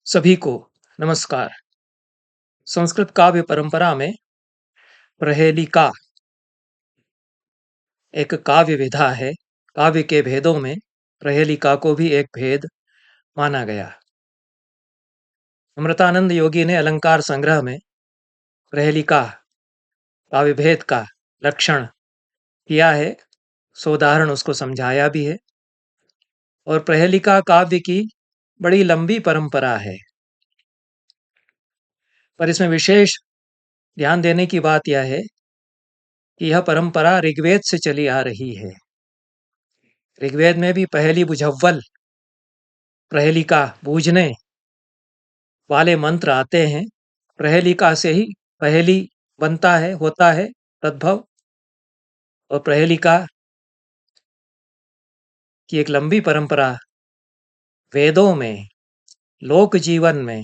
सभी को नमस्कार। संस्कृत काव्य परंपरा में प्रहेलिका एक काव्य विधा है। काव्य के भेदों में प्रहेलिका को भी एक भेद माना गया। अमृतानंद योगी ने अलंकार संग्रह में प्रहेलिका काव्य भेद का लक्षण किया है, सोदाहरण उसको समझाया भी है। और प्रहेलिका काव्य की बड़ी लंबी परंपरा है, पर इसमें विशेष ध्यान देने की बात यह है कि यह परंपरा ऋग्वेद से चली आ रही है। ऋग्वेद में भी पहली बुझव्वल प्रहेलिका बूझने वाले मंत्र आते हैं। प्रहेलिका से ही पहेली बनता है, होता है तद्भव। और प्रहेलिका की एक लंबी परंपरा वेदों में, लोक जीवन में,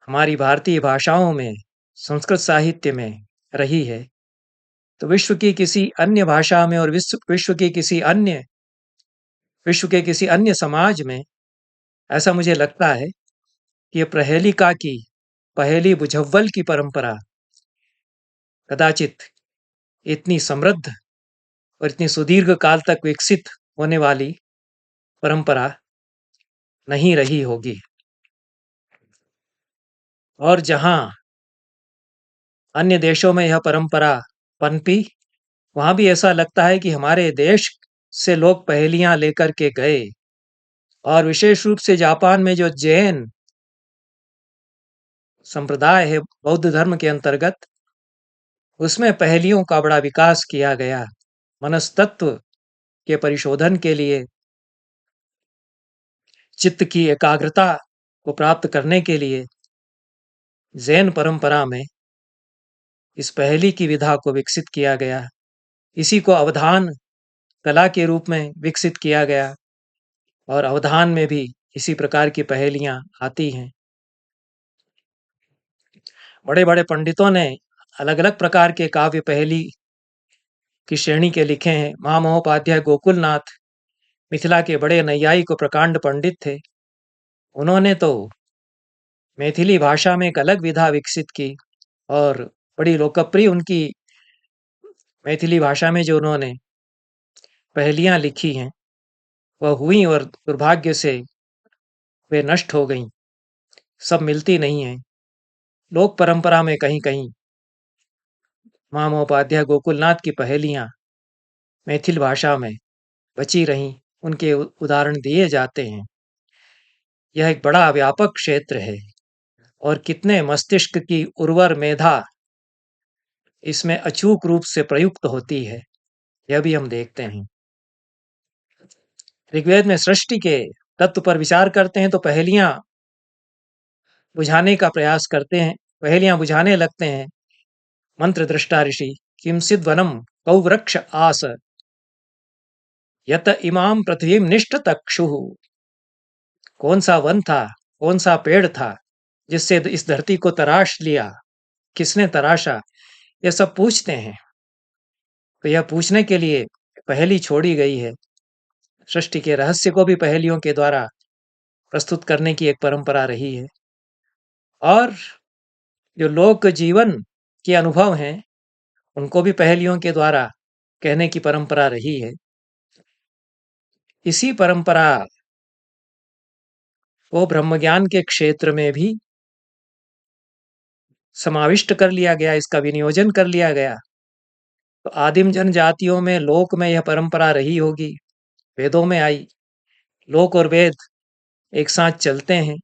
हमारी भारतीय भाषाओं में, संस्कृत साहित्य में रही है। तो विश्व की किसी अन्य भाषा में और विश्व के किसी अन्य समाज में ऐसा मुझे लगता है कि ये प्रहेलिका की पहेली बुझव्वल की परंपरा कदाचित इतनी समृद्ध और इतनी सुदीर्घ काल तक विकसित होने वाली परंपरा नहीं रही होगी। और जहां अन्य देशों में यह परंपरा पनपी, वहां भी ऐसा लगता है कि हमारे देश से लोग पहेलियां लेकर के गए। और विशेष रूप से जापान में जो जैन संप्रदाय है बौद्ध धर्म के अंतर्गत, उसमें पहेलियों का बड़ा विकास किया गया। मनस्तत्व के परिशोधन के लिए, चित्त की एकाग्रता को प्राप्त करने के लिए जैन परंपरा में इस पहेली की विधा को विकसित किया गया। इसी को अवधान कला के रूप में विकसित किया गया और अवधान में भी इसी प्रकार की पहेलियां आती हैं। बड़े बड़े पंडितों ने अलग अलग प्रकार के काव्य पहेली की श्रेणी के लिखे हैं। महामहोपाध्याय गोकुलनाथ मिथिला के बड़े नैयायिक और प्रकांड पंडित थे। उन्होंने तो मैथिली भाषा में एक अलग विधा विकसित की और बड़ी लोकप्रिय उनकी मैथिली भाषा में जो उन्होंने पहेलियां लिखी हैं वह हुई, और दुर्भाग्य से वे नष्ट हो गईं। सब मिलती नहीं हैं। लोक परंपरा में कहीं कहीं महामहोपाध्याय गोकुलनाथ की पहेलियां मैथिल भाषा में बची रहीं, उनके उदाहरण दिए जाते हैं। यह एक बड़ा व्यापक क्षेत्र है और कितने मस्तिष्क की उर्वर मेधा इसमें अचूक रूप से प्रयुक्त होती है, यह भी हम देखते हैं। ऋग्वेद में सृष्टि के तत्व पर विचार करते हैं तो पहेलियां बुझाने का प्रयास करते हैं, पहेलियां बुझाने लगते हैं। मंत्र दृष्टा ऋषि किंसिद वनम कौ वृक्ष आस यत इमाम पृथ्वी निष्ठ तक्षु। कौन सा वन था, कौन सा पेड़ था जिससे इस धरती को तराश लिया, किसने तराशा, ये सब पूछते हैं। तो यह पूछने के लिए पहेली छोड़ी गई है। सृष्टि के रहस्य को भी पहेलियों के द्वारा प्रस्तुत करने की एक परंपरा रही है। और जो लोक जीवन के अनुभव हैं उनको भी पहेलियों के द्वारा कहने की परंपरा रही है। इसी परंपरा को ब्रह्मज्ञान के क्षेत्र में भी समाविष्ट कर लिया गया, इसका विनियोजन कर लिया गया। तो आदिम जनजातियों में, लोक में यह परंपरा रही होगी, वेदों में आई। लोक और वेद एक साथ चलते हैं।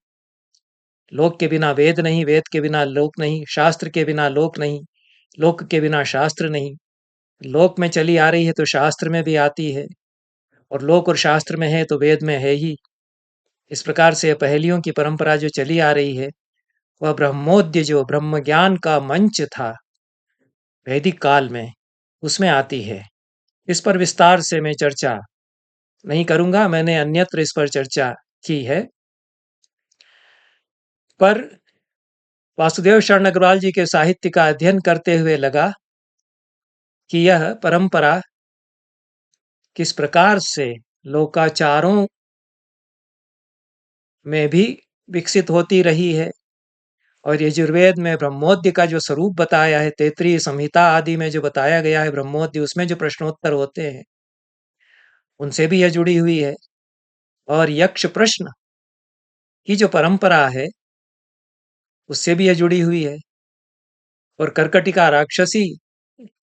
लोक के बिना वेद नहीं, वेद के बिना लोक नहीं, शास्त्र के बिना लोक नहीं, लोक के बिना शास्त्र नहीं। लोक में चली आ रही है तो शास्त्र में भी आती है, और लोक और शास्त्र में है तो वेद में है ही। इस प्रकार से पहेलियों की परंपरा जो चली आ रही है वह ब्रह्मोद्य, जो ब्रह्म ज्ञान का मंच था वैदिक काल में, उसमें आती है। इस पर विस्तार से मैं चर्चा नहीं करूंगा, मैंने अन्यत्र इस पर चर्चा की है। पर वासुदेव शरण अग्रवाल जी के साहित्य का अध्ययन करते हुए लगा कि यह परंपरा किस प्रकार से लोकाचारों में भी विकसित होती रही है। और यजुर्वेद में ब्रह्मोद्य का जो स्वरूप बताया है, तैत्तिरीय संहिता आदि में जो बताया गया है ब्रह्मोद्य, उसमें जो प्रश्नोत्तर होते हैं उनसे भी यह जुड़ी हुई है। और यक्ष प्रश्न की जो परंपरा है उससे भी यह जुड़ी हुई है। और कर्कटिका राक्षसी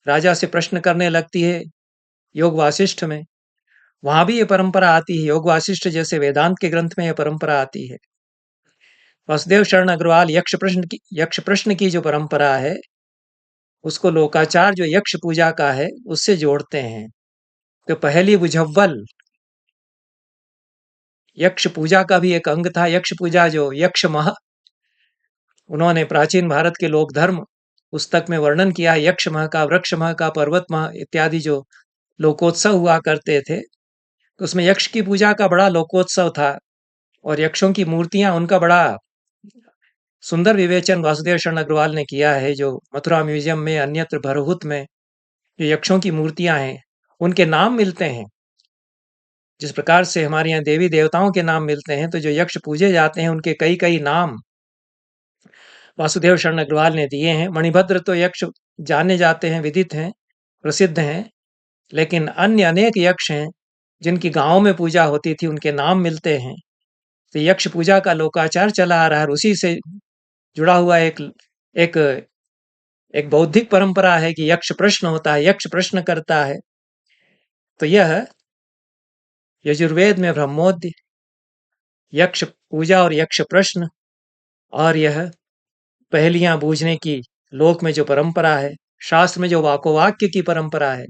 राजा से प्रश्न करने लगती है योग वासिष्ठ में, वहां भी ये परंपरा आती है। योग वासिष्ठ जैसे वेदांत के ग्रंथ में यह परंपरा आती है। वासुदेव शरण अग्रवाल यक्ष प्रश्न की जो परंपरा है उसको लोकाचार जो यक्ष पूजा का है उससे जोड़ते हैं। तो पहली बुझव्वल यक्ष पूजा का भी एक अंग था। यक्ष पूजा जो यक्ष मह, उन्होंने प्राचीन भारत के लोक धर्म पुस्तक में वर्णन किया है। यक्ष मह का, वृक्ष मह का, पर्वत मह इत्यादि जो लोकोत्सव हुआ करते थे, तो उसमें यक्ष की पूजा का बड़ा लोकोत्सव था। और यक्षों की मूर्तियां, उनका बड़ा सुंदर विवेचन वासुदेव शरण अग्रवाल ने किया है। जो मथुरा म्यूजियम में, अन्यत्र भरहुत में जो यक्षों की मूर्तियां हैं उनके नाम मिलते हैं। जिस प्रकार से हमारे यहाँ देवी देवताओं के नाम मिलते हैं, तो जो यक्ष पूजे जाते हैं उनके कई कई नाम वासुदेव शरण अग्रवाल ने दिए हैं। मणिभद्र तो यक्ष जाने जाते हैं, विदित हैं, प्रसिद्ध हैं, लेकिन अन्य अनेक यक्ष हैं जिनकी गांवों में पूजा होती थी, उनके नाम मिलते हैं। तो यक्ष पूजा का लोकाचार चला आ रहा है। उसी से जुड़ा हुआ एक एक एक बौद्धिक परंपरा है कि यक्ष प्रश्न होता है, यक्ष प्रश्न करता है। तो यह यजुर्वेद में ब्रह्मोद्य, यक्ष पूजा और यक्ष प्रश्न, और यह पहेलियां बूझने की लोक में जो परंपरा है, शास्त्र में जो वाकोवाक्य की परंपरा है,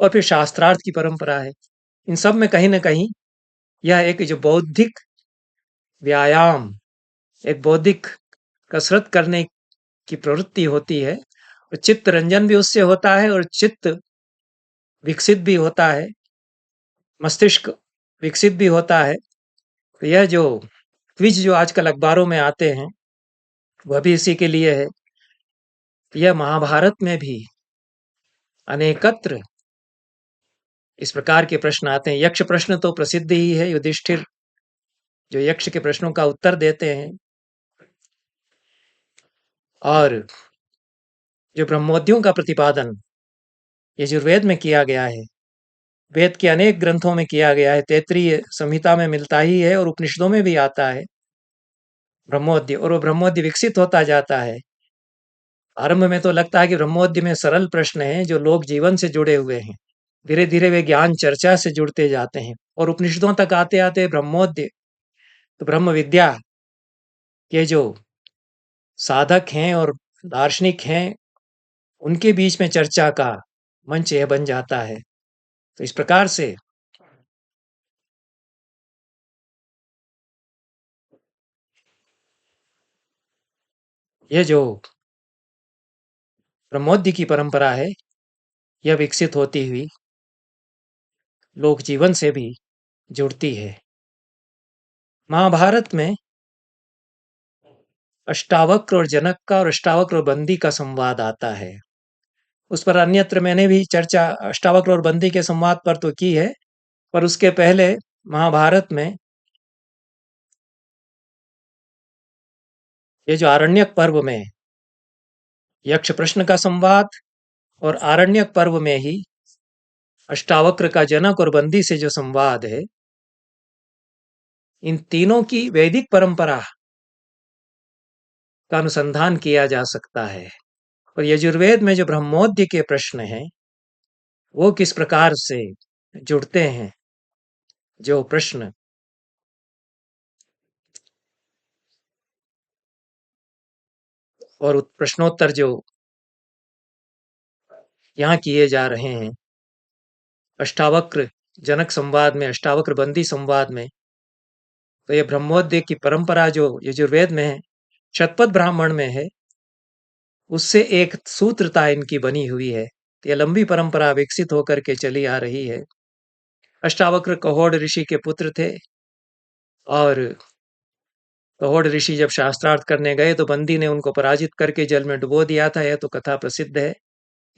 और फिर शास्त्रार्थ की परंपरा है, इन सब में कहीं ना कहीं यह एक जो बौद्धिक व्यायाम, एक बौद्धिक कसरत करने की प्रवृत्ति होती है। और चित्त रंजन भी उससे होता है और चित्त विकसित भी होता है, मस्तिष्क विकसित भी होता है। तो यह जो क्विज जो आजकल अखबारों में आते हैं वह भी इसी के लिए है। यह महाभारत में भी अनेकत्र इस प्रकार के प्रश्न आते हैं। यक्ष प्रश्न तो प्रसिद्ध ही है। युधिष्ठिर जो यक्ष के प्रश्नों का उत्तर देते हैं, और जो ब्रह्मोद्यों का प्रतिपादन यजुर्वेद में किया गया है, वेद के अनेक ग्रंथों में किया गया है, तैत्तिरीय संहिता में मिलता ही है और उपनिषदों में भी आता है ब्रह्मोद्य। और वो ब्रह्मोद्य विकसित होता जाता है। आरंभ में तो लगता है कि ब्रह्मोद्य में सरल प्रश्न हैं जो लोग जीवन से जुड़े हुए हैं, धीरे धीरे वे ज्ञान चर्चा से जुड़ते जाते हैं, और उपनिषदों तक आते आते ब्रह्मोद्य, तो ब्रह्म विद्या के जो साधक हैं और दार्शनिक हैं उनके बीच में चर्चा का मंच यह बन जाता है। तो इस प्रकार से यह जो ब्रह्मोद्य की परंपरा है यह विकसित होती हुई लोक जीवन से भी जुड़ती है। महाभारत में अष्टावक्र और जनक का और अष्टावक्र और बंदी का संवाद आता है। उस पर अन्यत्र मैंने भी चर्चा अष्टावक्र और बंदी के संवाद पर तो की है, पर उसके पहले महाभारत में ये जो आरण्यक पर्व में यक्ष प्रश्न का संवाद, और आरण्यक पर्व में ही अष्टावक्र का जनक और बंदी से जो संवाद है, इन तीनों की वैदिक परंपरा का अनुसंधान किया जा सकता है। और यजुर्वेद में जो ब्रह्मोद्य के प्रश्न हैं वो किस प्रकार से जुड़ते हैं, जो प्रश्न और प्रश्नोत्तर जो यहाँ किए जा रहे हैं अष्टावक्र जनक संवाद में, अष्टावक्र बंदी संवाद में, तो ये ब्रह्मोद्य की परंपरा जो यजुर्वेद में है, शतपथ ब्राह्मण में है, उससे एक सूत्रता इनकी बनी हुई है। ये लंबी परंपरा विकसित होकर के चली आ रही है। अष्टावक्र कहोड़ ऋषि के पुत्र थे, और कहोड़ ऋषि जब शास्त्रार्थ करने गए तो बंदी ने उनको पराजित करके जल में डुबो दिया था। यह तो कथा प्रसिद्ध है,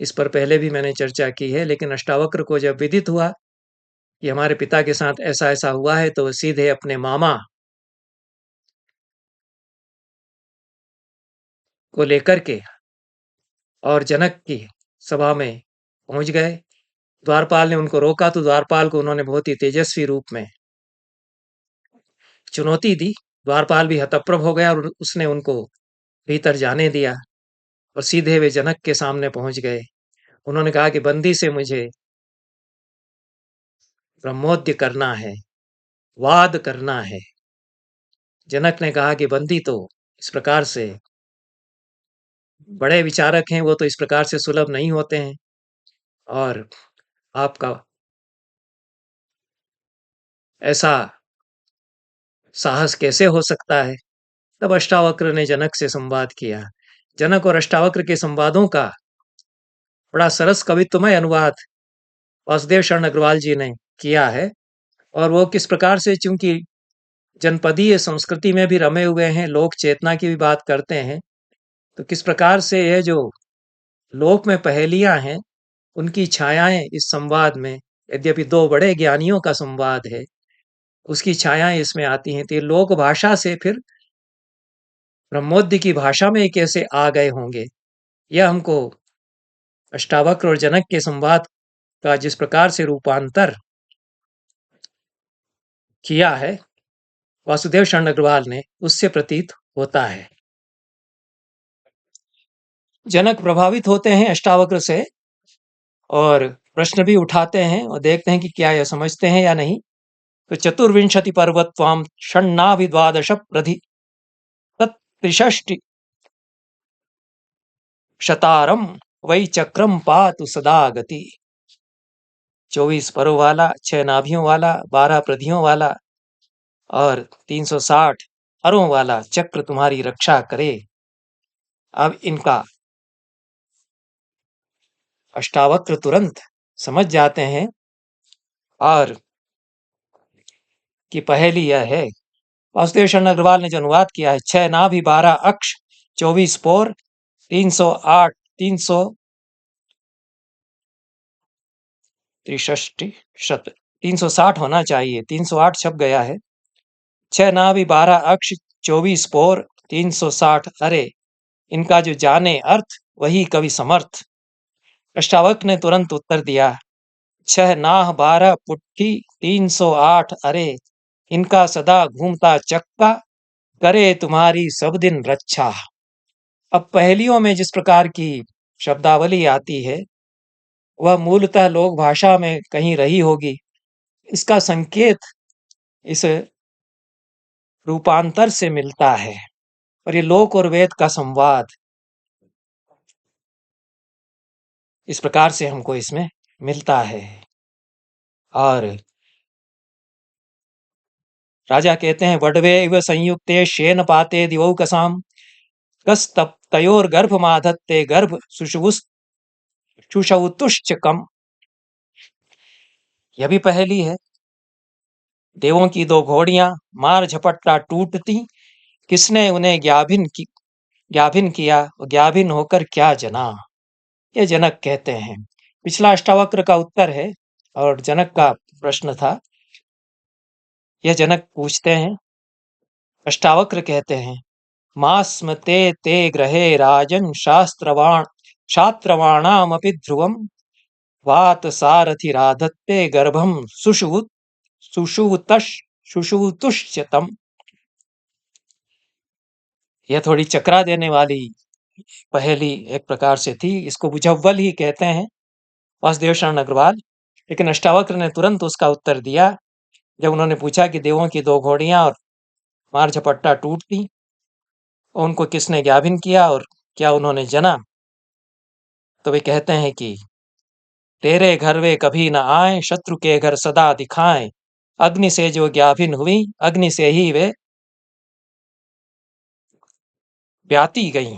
इस पर पहले भी मैंने चर्चा की है। लेकिन अष्टावक्र को जब विदित हुआ कि हमारे पिता के साथ ऐसा ऐसा हुआ है, तो सीधे अपने मामा को लेकर के और जनक की सभा में पहुंच गए। द्वारपाल ने उनको रोका तो द्वारपाल को उन्होंने बहुत ही तेजस्वी रूप में चुनौती दी। द्वारपाल भी हतप्रभ हो गया और उसने उनको भीतर जाने दिया और सीधे वे जनक के सामने पहुंच गए। उन्होंने कहा कि बंदी से मुझे ब्रह्मोद्य करना है, वाद करना है। जनक ने कहा कि बंदी तो इस प्रकार से बड़े विचारक हैं, वो तो इस प्रकार से सुलभ नहीं होते हैं, और आपका ऐसा साहस कैसे हो सकता है। तब अष्टावक्र ने जनक से संवाद किया। जनक और अष्टावक्र के संवादों का बड़ा सरस कवित्वमय अनुवाद वासुदेव शरण अग्रवाल जी ने किया है। और वो किस प्रकार से, चूंकि जनपदीय संस्कृति में भी रमे हुए हैं, लोक चेतना की भी बात करते हैं, तो किस प्रकार से यह जो लोक में पहेलियां हैं उनकी छायाएं इस संवाद में, यद्यपि दो बड़े ज्ञानियों का संवाद है, उसकी छायाएं इसमें आती हैं। तो ये लोक भाषा से फिर ब्रह्मोद्य की भाषा में कैसे आ गए होंगे, यह हमको अष्टावक्र और जनक के संवाद का जिस प्रकार से रूपांतर किया है वासुदेव शरण अग्रवाल ने, उससे प्रतीत होता है। जनक प्रभावित होते हैं अष्टावक्र से और प्रश्न भी उठाते हैं और देखते हैं कि क्या यह समझते हैं या नहीं। तो चतुर्विंशति पर्वत्वाम षण्णाभिद्वादश प्रधि तत्त्रिषष्टि शतारम वही चक्रम पातु सदा गति। 24 परों वाला, 6 नाभियों वाला, 12 प्रधियों वाला और 360 अरों वाला चक्र तुम्हारी रक्षा करे। अब इनका अष्टावक्र तुरंत समझ जाते हैं और कि पहेली यह है। वासुदेव शरण अग्रवाल ने जो अनुवाद किया है, 6 नाभि 12 अक्ष 24 पोर 308 360 होना चाहिए, 308 छप गया है। 6 नाभि 12 अक्ष 24 पोर 360 अरे, इनका जो जाने अर्थ वही कवि समर्थ। अष्टावक्र ने तुरंत उत्तर दिया, 6 नाह 12 पुट्ठी 308 अरे, इनका सदा घूमता चक्का करे तुम्हारी सब दिन रक्षा। अब पहेलियों में जिस प्रकार की शब्दावली आती है वह मूलतः लोक भाषा में कहीं रही होगी। इसका संकेत इस रूपांतर से मिलता है और ये लोक और वेद का संवाद इस प्रकार से हमको इसमें मिलता है। और राजा कहते हैं, वडवे इव संयुक्ते शेन पाते दिवौकसाम कस तयोर गर्भ माधत्ते गर्भ सुषुवुतुश्च कम। यह भी पहेली है। देवों की 2 घोड़ियां मार झपट्टा टूटती, किसने उन्हें ज्ञाभिन किया, ज्ञाभिन होकर क्या जना। ये जनक कहते हैं। पिछला अष्टावक्र का उत्तर है और जनक का प्रश्न था। यह जनक पूछते हैं। अष्टावक्र कहते हैं, मास्म ते ते ग्रहे राजन शास्त्रवाणामपि ध्रुवम वात सारथि राधत्ते गर्भम सुषुवुतुश्चतम। यह थोड़ी चकरा देने वाली पहेली एक प्रकार से थी। इसको बुझव्वल ही कहते हैं वासुदेव शरण अग्रवाल। लेकिन अष्टावक्र ने तुरंत उसका उत्तर दिया जब उन्होंने पूछा कि देवों की 2 घोड़ियां और मार झपट्टा टूटती, उनको किसने ज्ञाभिन किया और क्या उन्होंने जना। तो वे कहते हैं कि तेरे घर वे कभी न आए, शत्रु के घर सदा दिखाएं, अग्नि से जो ज्ञाभिन हुई अग्नि से ही वे ब्याती गई।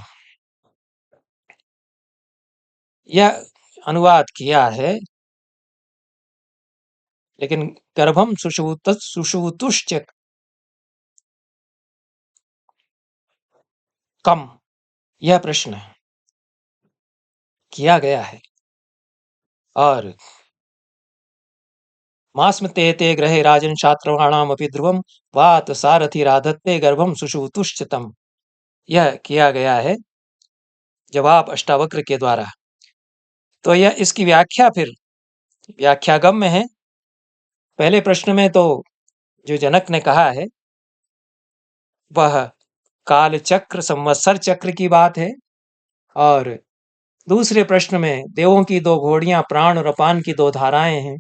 यह अनुवाद किया है, लेकिन गर्भम सुषुवुतुश्च कम, यह प्रश्न किया गया है। और मास्म ते ते ग्रहे राजन शास्त्रवाणामपि ध्रुवम वात सारथि राधत्ते गर्भम सुषुवुतुश्चतम, यह किया गया है। जवाब अष्टावक्र के द्वारा। तो यह इसकी व्याख्या फिर व्याख्यागम में है। पहले प्रश्न में तो जो जनक ने कहा है वह काल चक्र संवत्सर चक्र की बात है, और दूसरे प्रश्न में देवों की दो घोड़ियां प्राण और अपान की दो धाराएं हैं,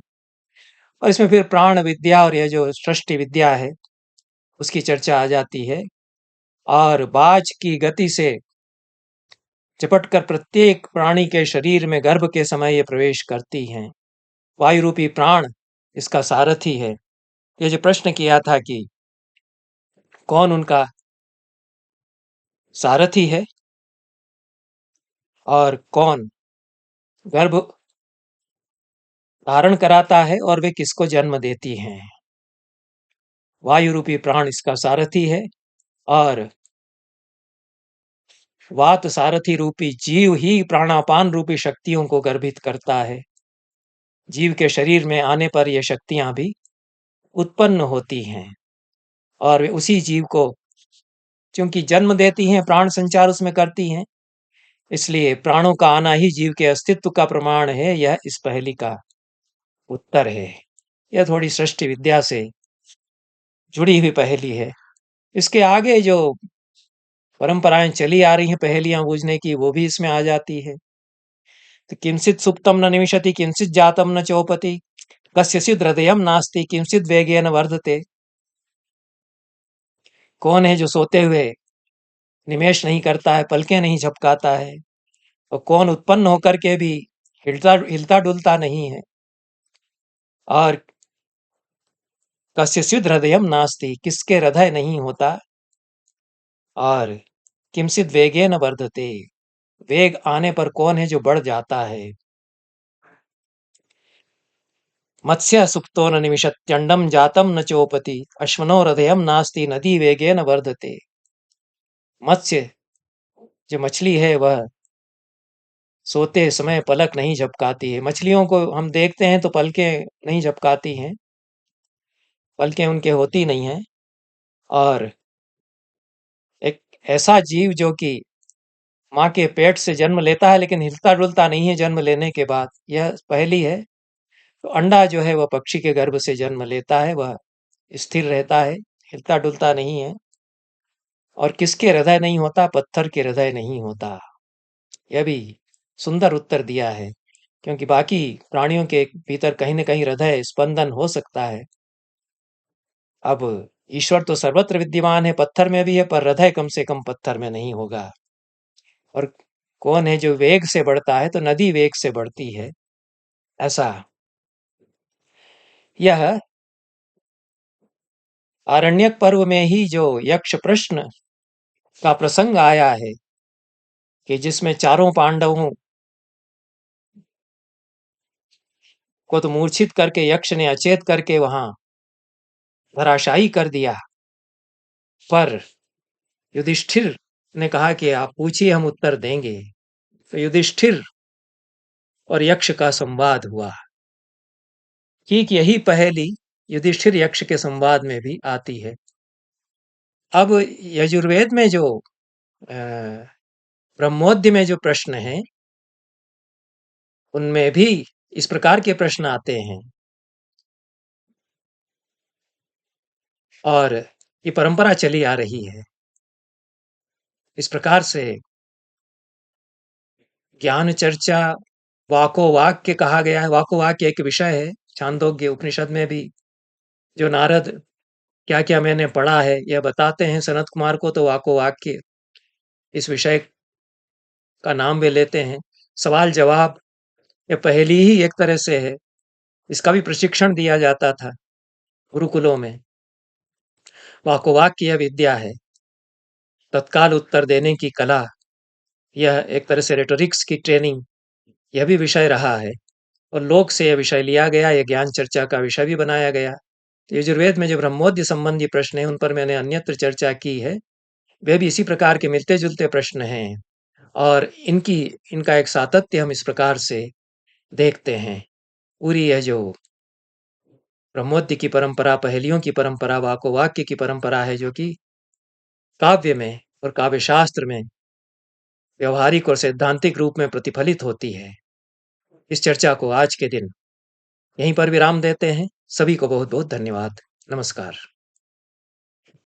और इसमें फिर प्राण विद्या और यह जो सृष्टि विद्या है उसकी चर्चा आ जाती है। और बाज की गति से झपटकर प्रत्येक प्राणी के शरीर में गर्भ के समय ये प्रवेश करती हैं। वायु रूपी प्राण इसका सारथी है। ये जो प्रश्न किया था कि कौन उनका सारथी है और कौन गर्भ धारण कराता है और वे किसको जन्म देती हैं। वायु रूपी प्राण इसका सारथी है, और वात सारथी रूपी जीव ही प्राणापान रूपी शक्तियों को गर्भित करता है। जीव के शरीर में आने पर ये शक्तियां भी उत्पन्न होती हैं, और वे उसी जीव को क्योंकि जन्म देती हैं, प्राण संचार उसमें करती हैं, इसलिए प्राणों का आना ही जीव के अस्तित्व का प्रमाण है। यह इस पहेली का उत्तर है। यह थोड़ी सृष्टि विद्या से जुड़ी हुई पहेली है। इसके आगे जो परंपराएं चली आ रही हैं पहेलियां बूझने की, वो भी इसमें आ जाती है। तो किंचित सुप्तम न निविशति किंचित जातम न चौपति कस्यचित् हृदयम नास्ति किंचित वेगेन वर्धते। कौन है जो सोते हुए निमेष नहीं करता है, पलकें नहीं झपकाता है, और कौन उत्पन्न होकर के भी हिलता हिलता डुलता नहीं है। और कस्यचित् हृदयम नास्ति, किसके हृदय नहीं होता, और किंचित वेगेन वर्धते, वेग आने पर कौन है जो बढ़ जाता है। मत्स्य सुप्तो न निमिषत्यंडम जातम न चोपति अश्वनो हृदयम नास्ति नदी वेगेन वर्धते। मत्स्य जो मछली है वह सोते समय पलक नहीं झपकाती है। मछलियों को हम देखते हैं तो पलकें नहीं झपकाती हैं, पलकें उनके होती नहीं हैं। और एक ऐसा जीव जो कि माँ के पेट से जन्म लेता है लेकिन हिलता डुलता नहीं है जन्म लेने के बाद, यह पहेली है। तो अंडा जो है वह पक्षी के गर्भ से जन्म लेता है, वह स्थिर रहता है, हिलता डुलता नहीं है। और किसके हृदय नहीं होता, पत्थर के हृदय नहीं होता। यह भी सुंदर उत्तर दिया है, क्योंकि बाकी प्राणियों के भीतर कहीं न कहीं हृदय स्पंदन हो सकता है। अब ईश्वर तो सर्वत्र विद्यमान है, पत्थर में भी है, पर हृदय कम से कम पत्थर में नहीं होगा। और कौन है जो वेग से बढ़ता है, तो नदी वेग से बढ़ती है। ऐसा यह आरण्यक पर्व में ही जो यक्ष प्रश्न का प्रसंग आया है कि जिसमें चारों पांडवों को तो मूर्छित करके यक्ष ने अचेत करके वहां धराशायी कर दिया, पर युधिष्ठिर ने कहा कि आप पूछिए हम उत्तर देंगे। तो युधिष्ठिर और यक्ष का संवाद हुआ। ठीक यही पहेली युधिष्ठिर यक्ष के संवाद में भी आती है। अब यजुर्वेद में जो ब्रह्मोद्य में जो प्रश्न हैं उनमें भी इस प्रकार के प्रश्न आते हैं, और ये परंपरा चली आ रही है। इस प्रकार से ज्ञान चर्चा वाको वाक्य कहा गया है। वाको वाक्य एक विषय है छांदोग्य उपनिषद में भी, जो नारद क्या क्या मैंने पढ़ा है यह बताते हैं सनत कुमार को, तो वाको वाक्य इस विषय का नाम वे लेते हैं। सवाल जवाब ये पहेली ही एक तरह से है, इसका भी प्रशिक्षण दिया जाता था गुरुकुलों में। वाको वाक्य यह विद्या है, तत्काल उत्तर देने की कला, यह एक तरह से रेटोरिक्स की ट्रेनिंग, यह भी विषय रहा है। और लोक से यह विषय लिया गया, यह ज्ञान चर्चा का विषय भी बनाया गया। तो यजुर्वेद में जो ब्रह्मोद्य संबंधी प्रश्न है उन पर मैंने अन्यत्र चर्चा की है, वे भी इसी प्रकार के मिलते जुलते प्रश्न हैं, और इनका एक सातत्य हम इस प्रकार से देखते हैं। पूरी यह जो ब्रह्मोद्य की परंपरा, पहेलियों की परंपरा, वाको वाक्य की परंपरा है, जो कि काव्य में और काव्य शास्त्र में व्यवहारिक और सैद्धांतिक रूप में प्रतिफलित होती है। इस चर्चा को आज के दिन यहीं पर विराम देते हैं। सभी को बहुत-बहुत धन्यवाद। नमस्कार।